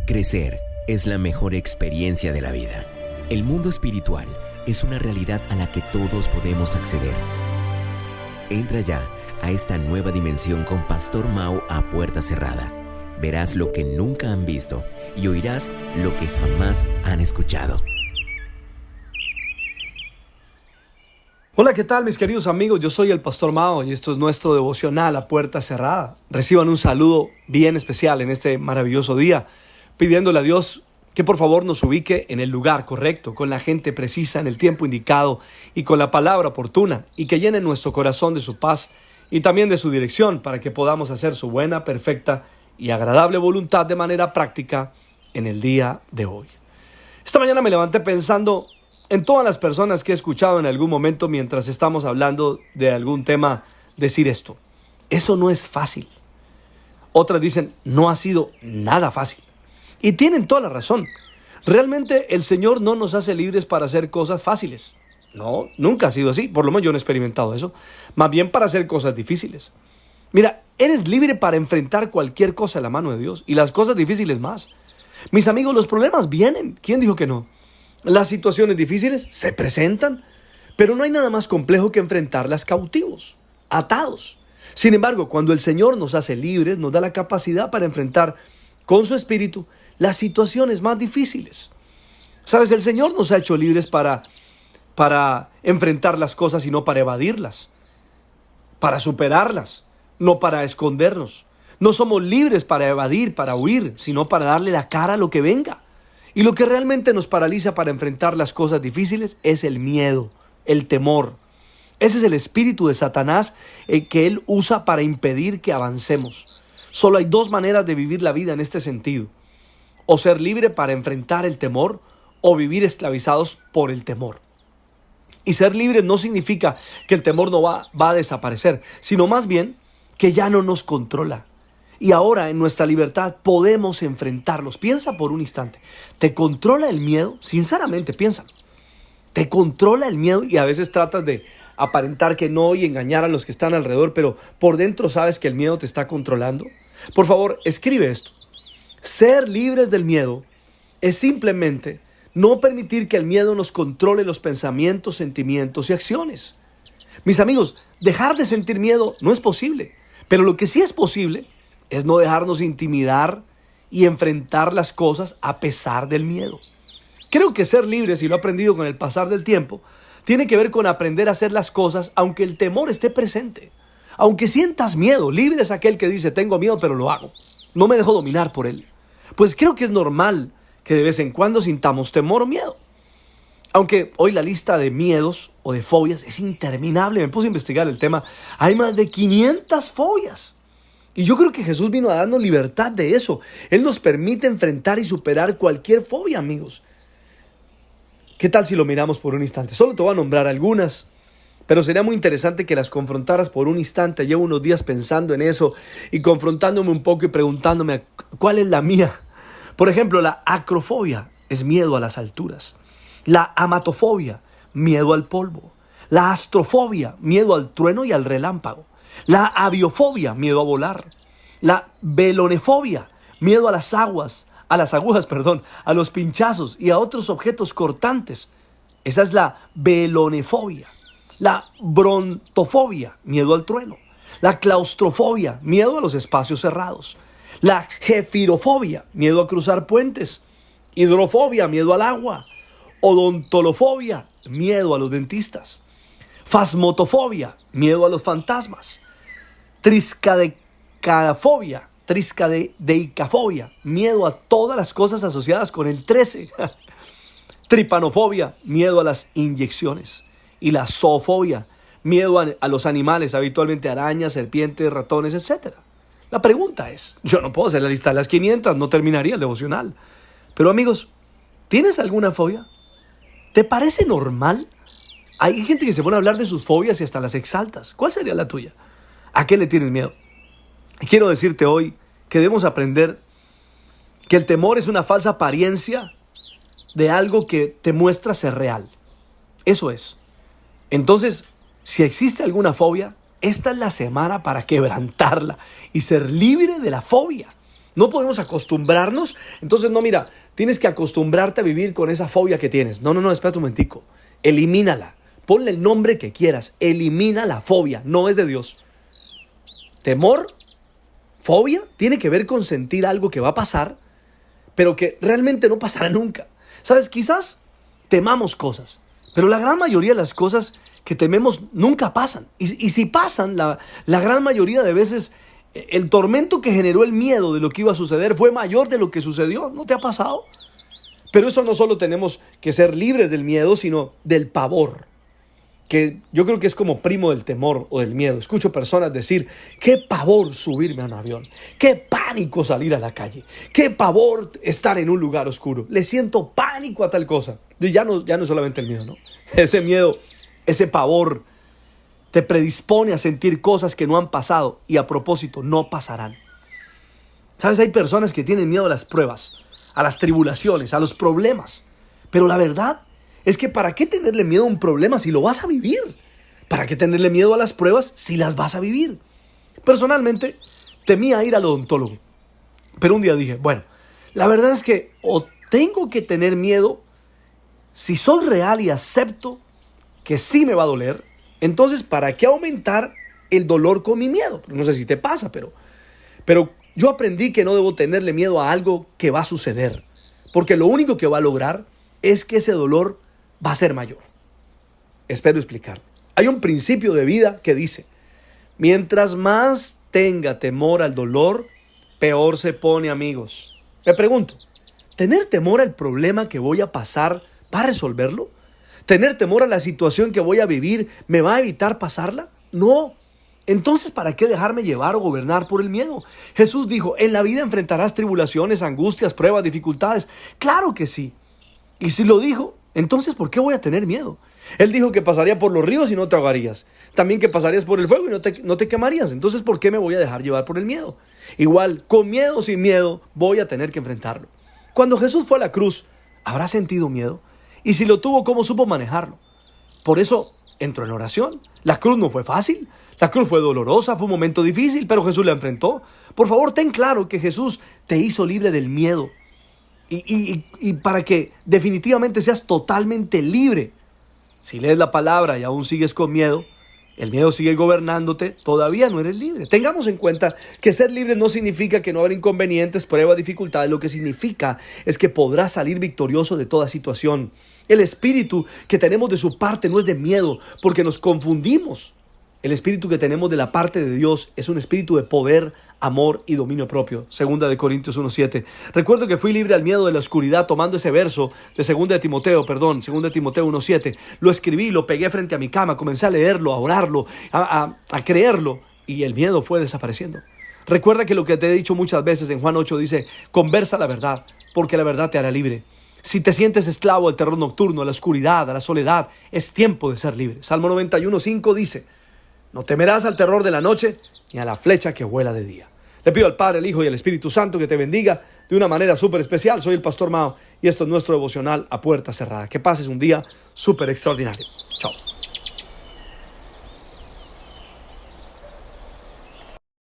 Crecer es la mejor experiencia de la vida. El mundo espiritual es una realidad a la que todos podemos acceder. Entra ya a esta nueva dimensión con Pastor Mau a puerta cerrada. Verás lo que nunca han visto y oirás lo que jamás han escuchado. Hola, ¿qué tal mis queridos amigos? Yo soy el Pastor Mao y esto es nuestro devocional a puerta cerrada. Reciban un saludo bien especial en este maravilloso día, pidiéndole a Dios que por favor nos ubique en el lugar correcto, con la gente precisa, en el tiempo indicado y con la palabra oportuna, y que llene nuestro corazón de su paz y también de su dirección para que podamos hacer su buena, perfecta y agradable voluntad de manera práctica en el día de hoy. Esta mañana me levanté pensando en todas las personas que he escuchado en algún momento mientras estamos hablando de algún tema decir esto: eso no es fácil. Otras dicen: no ha sido nada fácil. Y tienen toda la razón. Realmente el Señor no nos hace libres para hacer cosas fáciles. No, nunca ha sido así. Por lo menos yo no he experimentado eso. Más bien para hacer cosas difíciles. Mira, eres libre para enfrentar cualquier cosa en la mano de Dios. Y las cosas difíciles más. Mis amigos, los problemas vienen. ¿Quién dijo que no? Las situaciones difíciles se presentan. Pero no hay nada más complejo que enfrentarlas cautivos, atados. Sin embargo, cuando el Señor nos hace libres, nos da la capacidad para enfrentar con su espíritu las situaciones más difíciles. ¿Sabes? El Señor nos ha hecho libres para enfrentar las cosas y no para evadirlas, para superarlas, no para escondernos. No somos libres para evadir, para huir, sino para darle la cara a lo que venga. Y lo que realmente nos paraliza para enfrentar las cosas difíciles es el miedo, el temor. Ese es el espíritu de Satanás que él usa para impedir que avancemos. Solo hay dos maneras de vivir la vida en este sentido: o ser libre para enfrentar el temor, o vivir esclavizados por el temor. Y ser libre no significa que el temor no va a desaparecer, sino más bien que ya no nos controla. Y ahora en nuestra libertad podemos enfrentarlos. Piensa por un instante. ¿Te controla el miedo? Sinceramente, piénsalo. ¿Te controla el miedo? Y a veces tratas de aparentar que no y engañar a los que están alrededor, pero por dentro sabes que el miedo te está controlando. Por favor, escribe esto. Ser libres del miedo es simplemente no permitir que el miedo nos controle los pensamientos, sentimientos y acciones. Mis amigos, dejar de sentir miedo no es posible, pero lo que sí es posible es no dejarnos intimidar y enfrentar las cosas a pesar del miedo. Creo que ser libres, y lo he aprendido con el pasar del tiempo, tiene que ver con aprender a hacer las cosas aunque el temor esté presente. Aunque sientas miedo, libre es aquel que dice: tengo miedo pero lo hago, no me dejo dominar por él. Pues creo que es normal que de vez en cuando sintamos temor o miedo. Aunque hoy la lista de miedos o de fobias es interminable. Me puse a investigar el tema. Hay más de 500 fobias. Y yo creo que Jesús vino a darnos libertad de eso. Él nos permite enfrentar y superar cualquier fobia, amigos. ¿Qué tal si lo miramos por un instante? Solo te voy a nombrar algunas, pero sería muy interesante que las confrontaras por un instante. Llevo unos días pensando en eso y confrontándome un poco y preguntándome cuál es la mía. Por ejemplo, la acrofobia es miedo a las alturas. La amatofobia, miedo al polvo. La astrofobia, miedo al trueno y al relámpago. La aviofobia, miedo a volar. La velonefobia, miedo a las agujas, a los pinchazos y a otros objetos cortantes. Esa es la velonefobia. La brontofobia, miedo al trueno. La claustrofobia, miedo a los espacios cerrados. La gefirofobia, miedo a cruzar puentes. Hidrofobia, miedo al agua. Odontolofobia, miedo a los dentistas. Fasmotofobia, miedo a los fantasmas. Triscadeicafobia, miedo a todas las cosas asociadas con el 13. Tripanofobia, miedo a las inyecciones. Y la zoofobia, miedo a los animales, habitualmente arañas, serpientes, ratones, etc. La pregunta es, yo no puedo hacer la lista de las 500, no terminaría el devocional. Pero amigos, ¿tienes alguna fobia? ¿Te parece normal? Hay gente que se pone a hablar de sus fobias y hasta las exaltas. ¿Cuál sería la tuya? ¿A qué le tienes miedo? Y quiero decirte hoy que debemos aprender que el temor es una falsa apariencia de algo que te muestra ser real. Eso es. Entonces, si existe alguna fobia, esta es la semana para quebrantarla y ser libre de la fobia. No podemos acostumbrarnos. Entonces, no, mira, tienes que acostumbrarte a vivir con esa fobia que tienes. No, espérate un momentico. Elimínala. Ponle el nombre que quieras. Elimina la fobia. No es de Dios. Temor, fobia, tiene que ver con sentir algo que va a pasar, pero que realmente no pasará nunca. ¿Sabes? Quizás temamos cosas, pero la gran mayoría de las cosas que tememos nunca pasan. Y si pasan, la gran mayoría de veces, el tormento que generó el miedo de lo que iba a suceder fue mayor de lo que sucedió. ¿No te ha pasado? Pero eso no solo tenemos que ser libres del miedo, sino del pavor, que yo creo que es como primo del temor o del miedo. Escucho personas decir: qué pavor subirme a un avión, qué pánico salir a la calle, qué pavor estar en un lugar oscuro, le siento pánico a tal cosa. Y ya no es solamente el miedo, ¿no? Ese miedo, ese pavor te predispone a sentir cosas que no han pasado y a propósito no pasarán. ¿Sabes? Hay personas que tienen miedo a las pruebas, a las tribulaciones, a los problemas, pero la verdad es que ¿para qué tenerle miedo a un problema si lo vas a vivir? ¿Para qué tenerle miedo a las pruebas si las vas a vivir? Personalmente, temía ir al odontólogo. Pero un día dije, bueno, la verdad es que o tengo que tener miedo si soy real y acepto que sí me va a doler. Entonces, ¿para qué aumentar el dolor con mi miedo? No sé si te pasa, pero yo aprendí que no debo tenerle miedo a algo que va a suceder. Porque lo único que va a lograr es que ese dolor va a ser mayor. Espero explicarme. Hay un principio de vida que dice: mientras más tenga temor al dolor, peor se pone, amigos. Me pregunto, ¿tener temor al problema que voy a pasar va a resolverlo? ¿Tener temor a la situación que voy a vivir me va a evitar pasarla? No. Entonces, ¿para qué dejarme llevar o gobernar por el miedo? Jesús dijo: en la vida enfrentarás tribulaciones, angustias, pruebas, dificultades. Claro que sí. Y si lo dijo, entonces ¿por qué voy a tener miedo? Él dijo que pasaría por los ríos y no te ahogarías. También que pasarías por el fuego y no te quemarías. Entonces, ¿por qué me voy a dejar llevar por el miedo? Igual, con miedo o sin miedo, voy a tener que enfrentarlo. Cuando Jesús fue a la cruz, ¿habrá sentido miedo? Y si lo tuvo, ¿cómo supo manejarlo? Por eso entró en oración. La cruz no fue fácil. La cruz fue dolorosa, fue un momento difícil, pero Jesús la enfrentó. Por favor, ten claro que Jesús te hizo libre del miedo. Y para que definitivamente seas totalmente libre. Si lees la palabra y aún sigues con miedo, el miedo sigue gobernándote, todavía no eres libre. Tengamos en cuenta que ser libre no significa que no habrá inconvenientes, pruebas, dificultades. Lo que significa es que podrás salir victorioso de toda situación. El espíritu que tenemos de su parte no es de miedo, porque nos confundimos. El espíritu que tenemos de la parte de Dios es un espíritu de poder, amor y dominio propio. 2 Corintios 1:7. Recuerdo que fui libre al miedo de la oscuridad tomando ese verso de 2 Timoteo 1:7. Lo escribí, lo pegué frente a mi cama, comencé a leerlo, a orarlo, a creerlo, y el miedo fue desapareciendo. Recuerda que lo que te he dicho muchas veces en Juan 8 dice: conversa la verdad, porque la verdad te hará libre. Si te sientes esclavo al terror nocturno, a la oscuridad, a la soledad, es tiempo de ser libre. Salmo 91:5 dice: no temerás al terror de la noche, ni a la flecha que vuela de día. Le pido al Padre, al Hijo y al Espíritu Santo que te bendiga de una manera súper especial. Soy el Pastor Mao y esto es nuestro devocional a puerta cerrada. Que pases un día súper extraordinario. Chao.